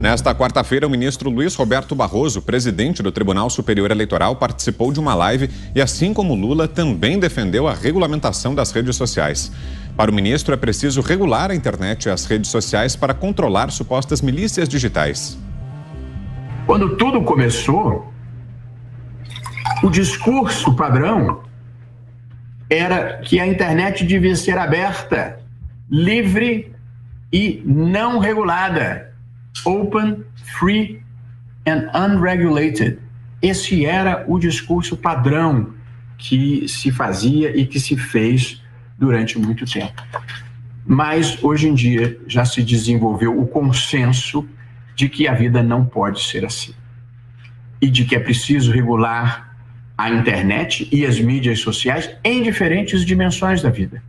Nesta quarta-feira, o ministro Luiz Roberto Barroso, presidente do Tribunal Superior Eleitoral, participou de uma live e, assim como Lula, também defendeu a regulamentação das redes sociais. Para o ministro, é preciso regular a internet e as redes sociais para controlar supostas milícias digitais. Quando tudo começou, o discurso padrão era que a internet devia ser aberta, livre e não regulada. Open, free and unregulated. Esse era o discurso padrão que se fazia e que se fez durante muito tempo. Mas, hoje em dia, já se desenvolveu o consenso de que a vida não pode ser assim. E de que é preciso regular a internet e as mídias sociais em diferentes dimensões da vida.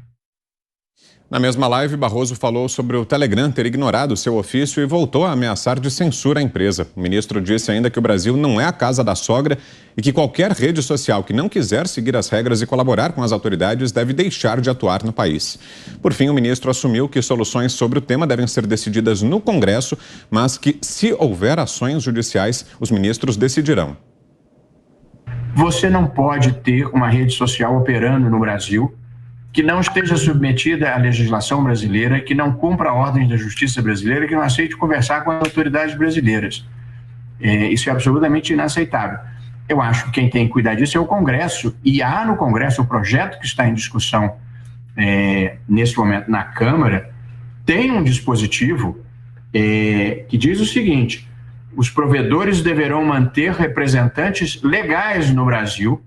Na mesma live, Barroso falou sobre o Telegram ter ignorado seu ofício e voltou a ameaçar de censura a empresa. O ministro disse ainda que o Brasil não é a casa da sogra e que qualquer rede social que não quiser seguir as regras e colaborar com as autoridades deve deixar de atuar no país. Por fim, o ministro assumiu que soluções sobre o tema devem ser decididas no Congresso, mas que, se houver ações judiciais, os ministros decidirão. Você não pode ter uma rede social operando no Brasil que não esteja submetida à legislação brasileira, que não cumpra ordens da justiça brasileira, que não aceite conversar com as autoridades brasileiras. Isso é absolutamente inaceitável. Eu acho que quem tem que cuidar disso é o Congresso, e há no Congresso o projeto que está em discussão nesse momento na Câmara, tem um dispositivo que diz o seguinte: os provedores deverão manter representantes legais no Brasil,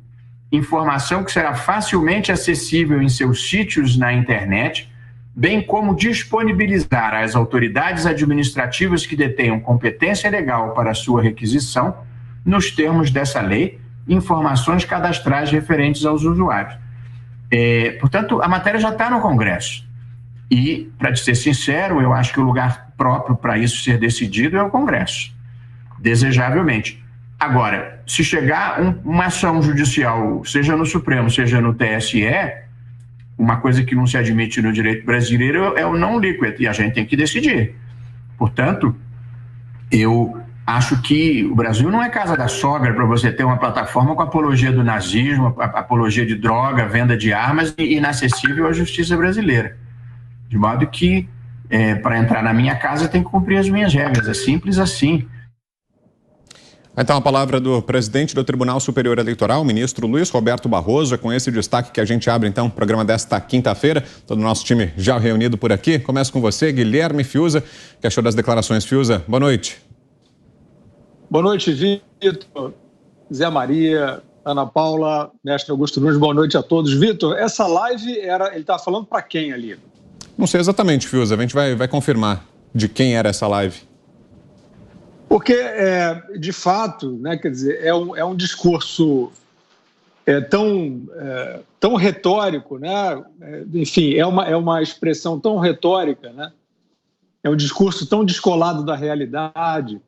informação que será facilmente acessível em seus sítios na internet, bem como disponibilizar às autoridades administrativas que detenham competência legal para sua requisição, nos termos dessa lei, informações cadastrais referentes aos usuários. Portanto, a matéria já está no Congresso. E, para ser sincero, eu acho que o lugar próprio para isso ser decidido é o Congresso, desejavelmente. Agora, se chegar uma ação judicial, seja no Supremo, seja no TSE, uma coisa que não se admite no direito brasileiro é o não liquid, e a gente tem que decidir. Portanto, eu acho que o Brasil não é casa da sogra para você ter uma plataforma com apologia do nazismo, apologia de droga, venda de armas e inacessível à justiça brasileira. De modo que, para entrar na minha casa, tem que cumprir as minhas regras. É simples assim. Então, a palavra do presidente do Tribunal Superior Eleitoral, o ministro Luiz Roberto Barroso. É com esse destaque que a gente abre, então, o programa desta quinta-feira. Todo o nosso time já reunido por aqui. Começo com você, Guilherme Fiuza. O que achou das declarações, Fiuza? Boa noite. Boa noite, Vitor, Zé Maria, Ana Paula, mestre Augusto Nunes. Boa noite a todos. Vitor, essa live ele estava falando para quem ali? Não sei exatamente, Fiuza. A gente vai confirmar de quem era essa live. Porque, de fato, né, quer dizer, é um discurso tão retórico, né? Enfim, é uma expressão tão retórica, né? É um discurso tão descolado da realidade.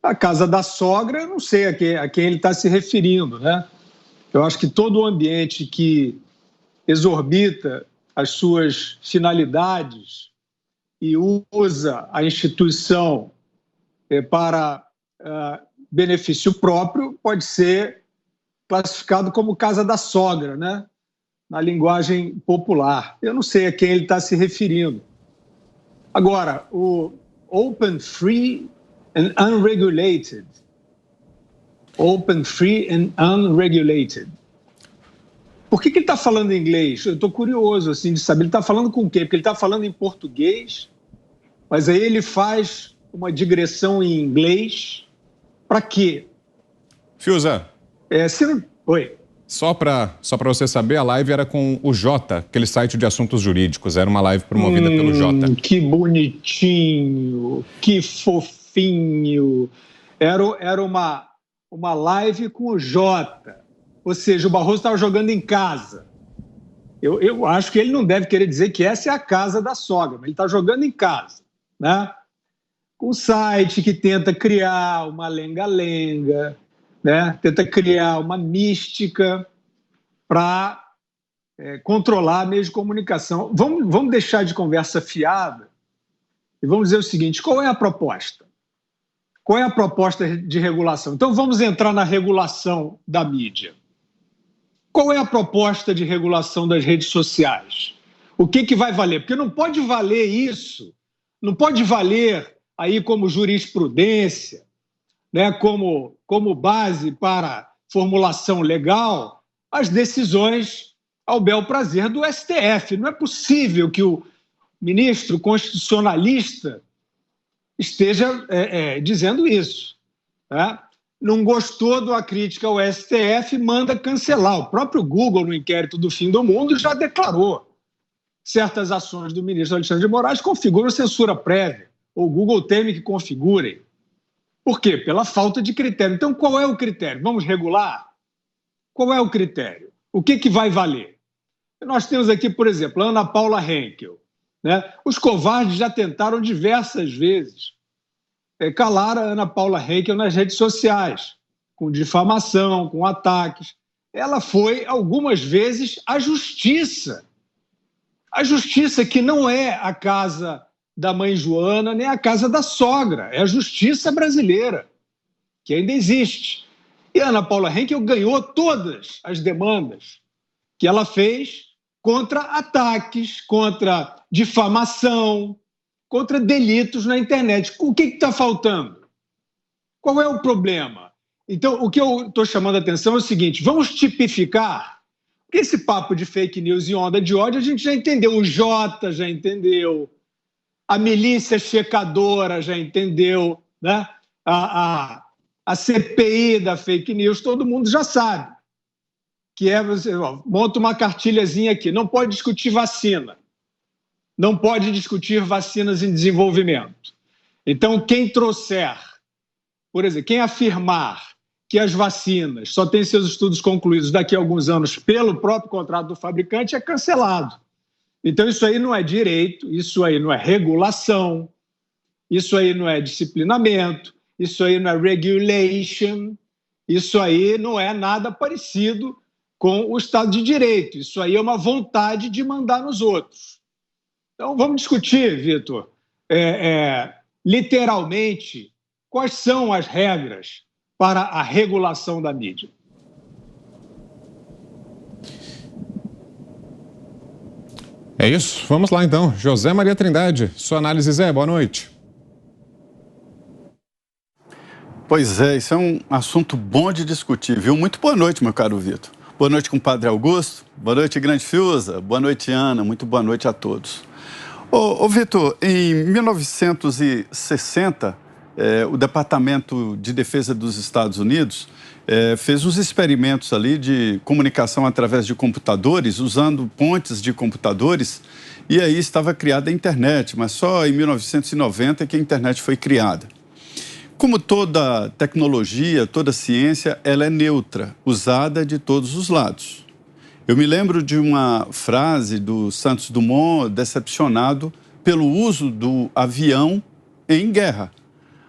A casa da sogra, eu não sei a quem ele está se referindo, né? Eu acho que todo o ambiente que exorbita as suas finalidades e usa a instituição para benefício próprio pode ser classificado como casa da sogra, né? Na linguagem popular. Eu não sei a quem ele está se referindo. Agora, o open, free and unregulated. Open, free and unregulated. Por que ele está falando em inglês? Eu estou curioso assim, de saber. Ele está falando com quem? Porque ele está falando em português, mas aí ele faz uma digressão em inglês. Para quê? Fiuza. Oi. Só para você saber, a live era com o Jota, aquele site de assuntos jurídicos. Era uma live promovida pelo Jota. Que bonitinho, que fofinho. Era uma live com o Jota. Ou seja, o Barroso estava jogando em casa. Eu acho que ele não deve querer dizer que essa é a casa da sogra, mas ele está jogando em casa, né? Com um site que tenta criar uma lenga-lenga, né? Tenta criar uma mística para controlar meios de comunicação. Vamos deixar de conversa fiada e vamos dizer o seguinte: qual é a proposta? Qual é a proposta de regulação? Então, vamos entrar na regulação da mídia. Qual é a proposta de regulação das redes sociais? O que vai valer? Porque não pode valer isso, não pode valer aí como jurisprudência, né, como base para formulação legal, as decisões ao bel prazer do STF. Não é possível que o ministro constitucionalista esteja dizendo isso. Né? Não gostou da crítica ao STF, manda cancelar. O próprio Google, no inquérito do Fim do Mundo, já declarou. Certas ações do ministro Alexandre de Moraes configuram censura prévia. O Google teme que configurem. Por quê? Pela falta de critério. Então, qual é o critério? Vamos regular? Qual é o critério? O que vai valer? Nós temos aqui, por exemplo, a Ana Paula Henkel. Né? Os covardes já tentaram diversas vezes calar a Ana Paula Henkel nas redes sociais, com difamação, com ataques. Ela foi, algumas vezes, à justiça. A justiça que não é a casa da mãe Joana, nem a casa da sogra. É a justiça brasileira, que ainda existe. E a Ana Paula Henkel ganhou todas as demandas que ela fez contra ataques, contra difamação, contra delitos na internet. O que está faltando? Qual é o problema? Então, o que eu estou chamando a atenção é o seguinte: vamos tipificar. Esse papo de fake news e onda de ódio a gente já entendeu, o Jota já entendeu, a milícia checadora já entendeu, né? A CPI da fake news, todo mundo já sabe. Que é, você monta uma cartilhazinha aqui, não pode discutir vacina, não pode discutir vacinas em desenvolvimento. Então, quem trouxer, por exemplo, quem afirmar que as vacinas só têm seus estudos concluídos daqui a alguns anos pelo próprio contrato do fabricante é cancelado. Então, isso aí não é direito, isso aí não é regulação, isso aí não é disciplinamento, isso aí não é regulation, isso aí não é nada parecido com o Estado de Direito. Isso aí é uma vontade de mandar nos outros. Então, vamos discutir, Vitor, literalmente, quais são as regras para a regulação da mídia. É isso. Vamos lá, então. José Maria Trindade, sua análise, Zé. Boa noite. Pois é, isso é um assunto bom de discutir, viu? Muito boa noite, meu caro Vitor. Boa noite, compadre Augusto. Boa noite, Grande Fiuza. Boa noite, Ana. Muito boa noite a todos. Ô Vitor, em 1960, o Departamento de Defesa dos Estados Unidos fez uns experimentos ali de comunicação através de computadores, usando pontes de computadores, e aí estava criada a internet, mas só em 1990 que a internet foi criada. Como toda tecnologia, toda ciência, ela é neutra, usada de todos os lados. Eu me lembro de uma frase do Santos Dumont, decepcionado pelo uso do avião em guerra.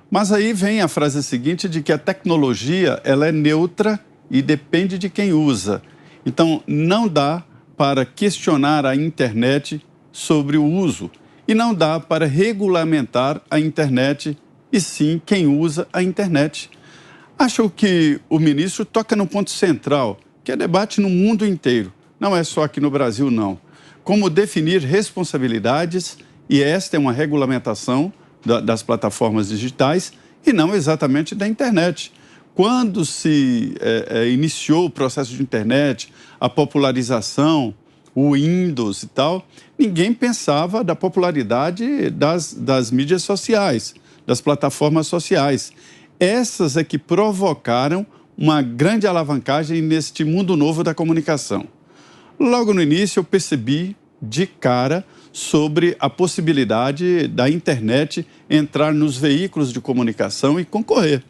Mas aí vem a frase seguinte de que a tecnologia ela é neutra e depende de quem usa. Então, não dá para questionar a internet sobre o uso e não dá para regulamentar a internet e sim quem usa a internet. Acho que o ministro toca no ponto central, que é debate no mundo inteiro. Não é só aqui no Brasil, não. Como definir responsabilidades, e esta é uma regulamentação das plataformas digitais e não exatamente da internet. Quando se iniciou o processo de internet, a popularização, o Windows e tal, ninguém pensava da popularidade das mídias sociais, das plataformas sociais. Essas é que provocaram uma grande alavancagem neste mundo novo da comunicação. Logo no início eu percebi de cara sobre a possibilidade da internet entrar nos veículos de comunicação e concorrer.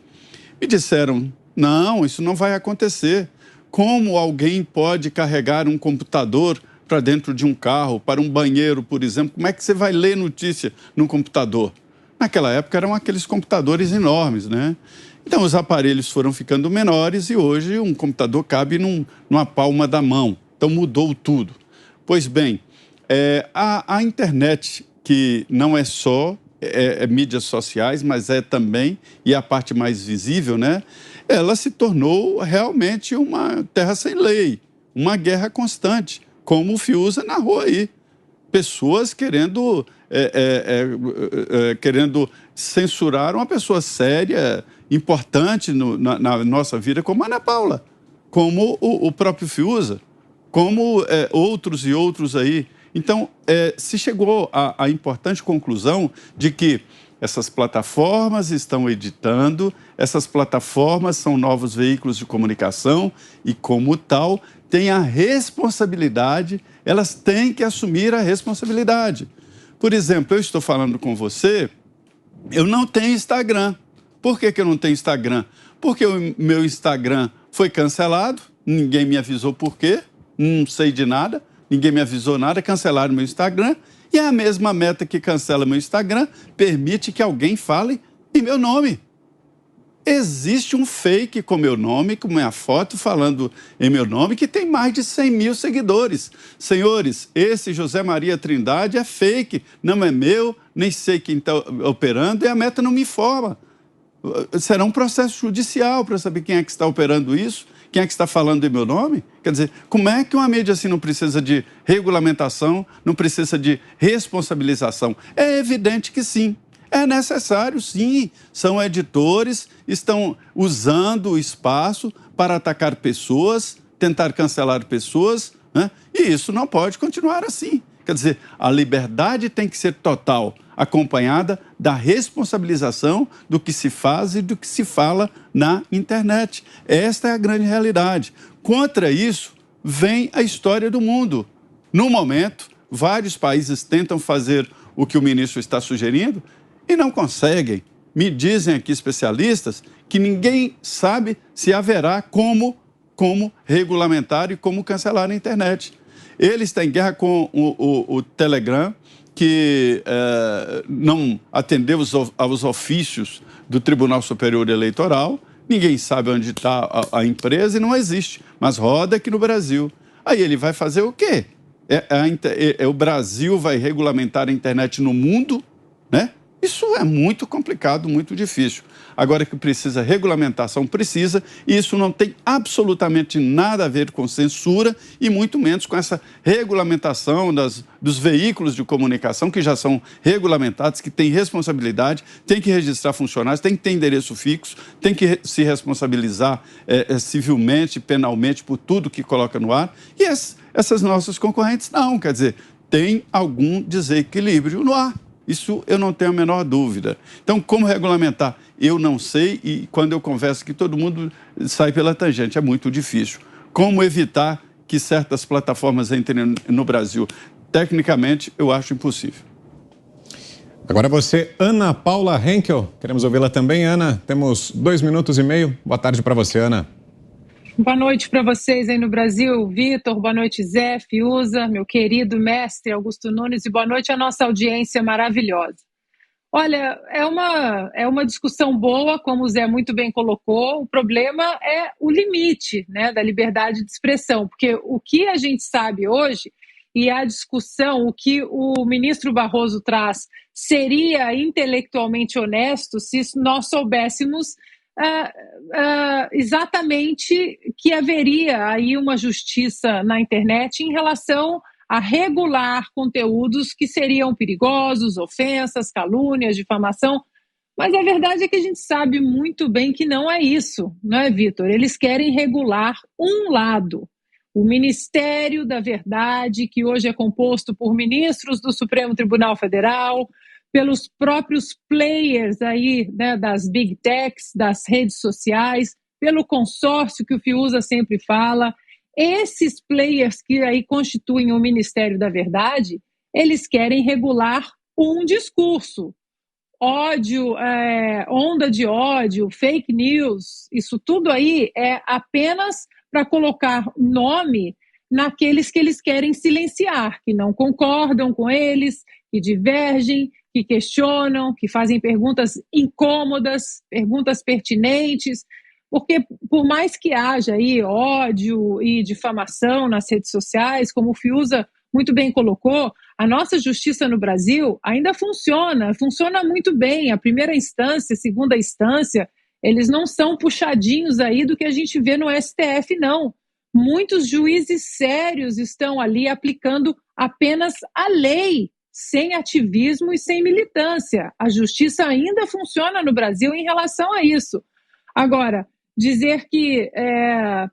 Me disseram, não, isso não vai acontecer. Como alguém pode carregar um computador para dentro de um carro, para um banheiro, por exemplo? Como é que você vai ler notícia num computador? Naquela época eram aqueles computadores enormes, né? Então os aparelhos foram ficando menores e hoje um computador cabe numa palma da mão. Então mudou tudo. Pois bem, a internet, que não é só mídias sociais, mas é também, e a parte mais visível, né? Ela se tornou realmente uma terra sem lei, uma guerra constante, como o Fiuza narrou aí. Pessoas querendo censurar uma pessoa séria, importante na nossa vida, como a Ana Paula, como o próprio Fiuza, como outros e outros aí. Então, se chegou à importante conclusão de que essas plataformas estão editando, essas plataformas são novos veículos de comunicação e, como tal, têm a responsabilidade, elas têm que assumir a responsabilidade. Por exemplo, eu estou falando com você, eu não tenho Instagram. Por que eu não tenho Instagram? Porque o meu Instagram foi cancelado, ninguém me avisou por quê, não sei de nada, ninguém me avisou nada, cancelaram meu Instagram, e a mesma meta que cancela meu Instagram permite que alguém fale em meu nome. Existe um fake com meu nome, com minha foto falando em meu nome, que tem mais de 100 mil seguidores. Senhores, esse José Maria Trindade é fake, não é meu, nem sei quem está operando, e a meta não me informa. Será um processo judicial para saber quem é que está operando isso, quem é que está falando em meu nome? Quer dizer, como é que uma mídia assim não precisa de regulamentação, não precisa de responsabilização? É evidente que sim. É necessário, sim. São editores, estão usando o espaço para atacar pessoas, tentar cancelar pessoas, né? E isso não pode continuar assim. Quer dizer, a liberdade tem que ser total, acompanhada da responsabilização do que se faz e do que se fala na internet. Esta é a grande realidade. Contra isso, vem a história do mundo. No momento, vários países tentam fazer o que o ministro está sugerindo e não conseguem. Me dizem aqui especialistas que ninguém sabe se haverá como regulamentar e como cancelar a internet. Ele está em guerra com o Telegram, que não atendeu aos ofícios do Tribunal Superior Eleitoral. Ninguém sabe onde está a empresa e não existe, mas roda aqui no Brasil. Aí ele vai fazer o quê? O Brasil vai regulamentar a internet no mundo, né? Isso é muito complicado, muito difícil. Agora que precisa regulamentação, precisa, e isso não tem absolutamente nada a ver com censura e muito menos com essa regulamentação dos veículos de comunicação que já são regulamentados, que têm responsabilidade, têm que registrar funcionários, têm que ter endereço fixo, têm que se responsabilizar civilmente, penalmente por tudo que coloca no ar. E essas nossas concorrentes não, quer dizer, tem algum desequilíbrio no ar. Isso eu não tenho a menor dúvida. Então, como regulamentar? Eu não sei, e quando eu converso que todo mundo sai pela tangente, é muito difícil. Como evitar que certas plataformas entrem no Brasil? Tecnicamente, eu acho impossível. Agora você, Ana Paula Henkel. Queremos ouvi-la também, Ana. Temos 2 minutos e meio. Boa tarde para você, Ana. Boa noite para vocês aí no Brasil, Vitor, boa noite Zé, Fiuza, meu querido mestre Augusto Nunes, e boa noite à nossa audiência maravilhosa. Olha, é uma discussão boa, como o Zé muito bem colocou, o problema é o limite, né, da liberdade de expressão, porque o que a gente sabe hoje, e a discussão, o que o ministro Barroso traz, seria intelectualmente honesto se nós soubéssemos exatamente que haveria aí uma justiça na internet em relação a regular conteúdos que seriam perigosos, ofensas, calúnias, difamação, mas a verdade é que a gente sabe muito bem que não é isso, não é, Vitor? Eles querem regular um lado, o Ministério da Verdade, que hoje é composto por ministros do Supremo Tribunal Federal, pelos próprios players aí, né, das big techs, das redes sociais, pelo consórcio que o Fiuza sempre fala. Esses players que aí constituem o Ministério da Verdade, eles querem regular um discurso. Ódio, onda de ódio, fake news, isso tudo aí é apenas para colocar nome naqueles que eles querem silenciar, que não concordam com eles, que divergem, que questionam, que fazem perguntas incômodas, perguntas pertinentes, porque por mais que haja aí ódio e difamação nas redes sociais, como o Fiuza muito bem colocou, a nossa justiça no Brasil ainda funciona muito bem. A primeira instância, a segunda instância, eles não são puxadinhos aí do que a gente vê no STF, não. Muitos juízes sérios estão ali aplicando apenas a lei, sem ativismo e sem militância. A justiça ainda funciona no Brasil em relação a isso. Agora, dizer que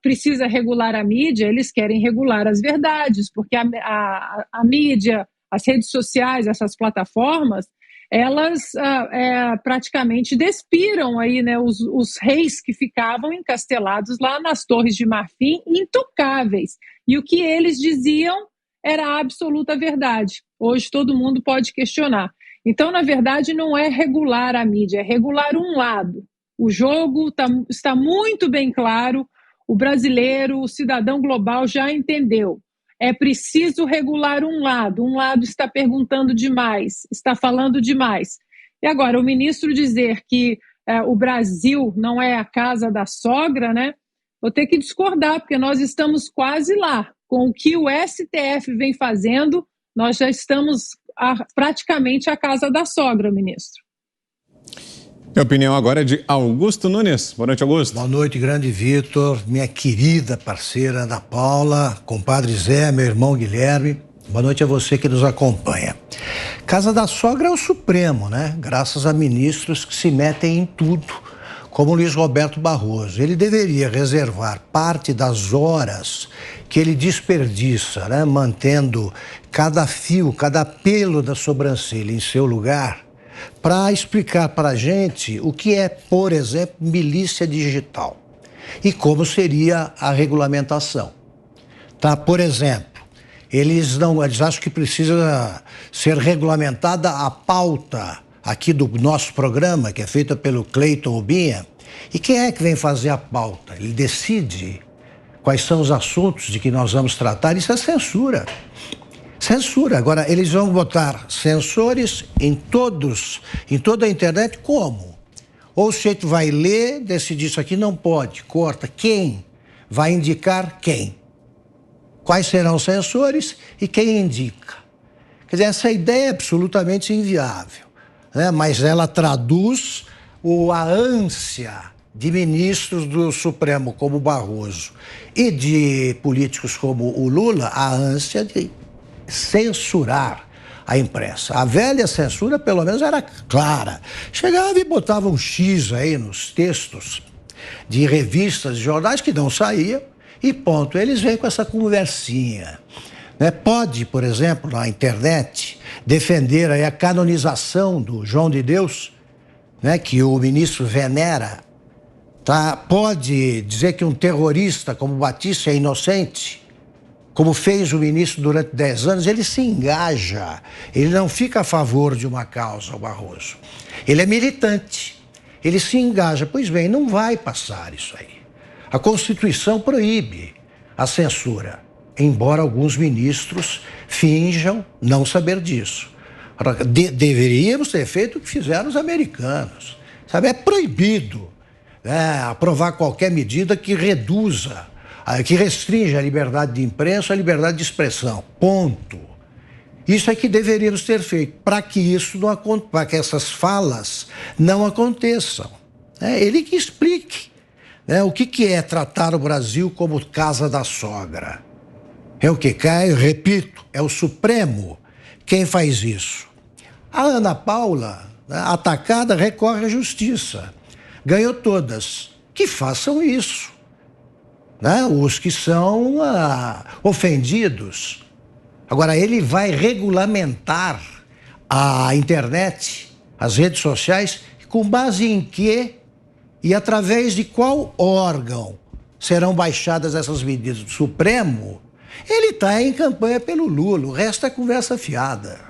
precisa regular a mídia, eles querem regular as verdades, porque a mídia, as redes sociais, essas plataformas, elas praticamente despiram aí, né, os reis que ficavam encastelados lá nas Torres de Marfim, intocáveis. E o que eles diziam era a absoluta verdade. Hoje todo mundo pode questionar. Então, na verdade, não é regular a mídia, é regular um lado. O jogo está muito bem claro, o brasileiro, o cidadão global já entendeu. É preciso regular um lado está perguntando demais, está falando demais. E agora, o ministro dizer que o Brasil não é a casa da sogra, né? Vou ter que discordar, porque nós estamos quase lá. Com o que o STF vem fazendo, nós já estamos praticamente a casa da sogra, ministro. A opinião agora é de Augusto Nunes. Boa noite, Augusto. Boa noite, grande Vitor, minha querida parceira Ana Paula, compadre Zé, meu irmão Guilherme. Boa noite a você que nos acompanha. Casa da sogra é o Supremo, né? Graças a ministros que se metem em tudo, como Luiz Roberto Barroso. Ele deveria reservar parte das horas que ele desperdiça, né? Mantendo cada fio, cada pelo da sobrancelha em seu lugar, para explicar para a gente o que é, por exemplo, milícia digital e como seria a regulamentação. Tá? Por exemplo, eles acham que precisa ser regulamentada a pauta aqui do nosso programa, que é feita pelo Cleiton Rubinha. E quem é que vem fazer a pauta? Ele decide quais são os assuntos de que nós vamos tratar. Isso é censura. Censura. Agora, eles vão botar censores em toda a internet, como? Ou o sujeito vai ler, decidir isso aqui não pode, corta. Quem? Vai indicar quem? Quais serão os censores e quem indica? Quer dizer, essa ideia é absolutamente inviável, né? Mas ela traduz a ânsia de ministros do Supremo, como Barroso, e de políticos como o Lula, a ânsia de censurar a imprensa. A velha censura, pelo menos, era clara. Chegava e botava um X aí nos textos de revistas e jornais que não saíam e ponto. Eles vêm com essa conversinha. Né? Pode, por exemplo, na internet, defender aí a canonização do João de Deus, né, que o ministro venera. Tá? Pode dizer que um terrorista como Batista é inocente, como fez o ministro durante 10 anos. Ele se engaja, ele não fica a favor de uma causa, o Barroso. Ele é militante, ele se engaja. Pois bem, não vai passar isso aí. A Constituição proíbe a censura, embora alguns ministros finjam não saber disso. Deveríamos ter feito o que fizeram os americanos. Sabe, é proibido aprovar qualquer medida que reduza, que restringe a liberdade de imprensa, a liberdade de expressão. Ponto. Isso é que deveríamos ter feito, para que isso não aconteça, para que essas falas não aconteçam. Ele que explique o que é tratar o Brasil como casa da sogra. É o que cai, repito, é o Supremo quem faz isso. A Ana Paula, atacada, recorre à justiça. Ganhou todas. Que façam isso. Os que são ofendidos. Agora, ele vai regulamentar a internet, as redes sociais, com base em quê e através de qual órgão serão baixadas essas medidas? Do Supremo? Ele está em campanha pelo Lula, o resto é conversa fiada.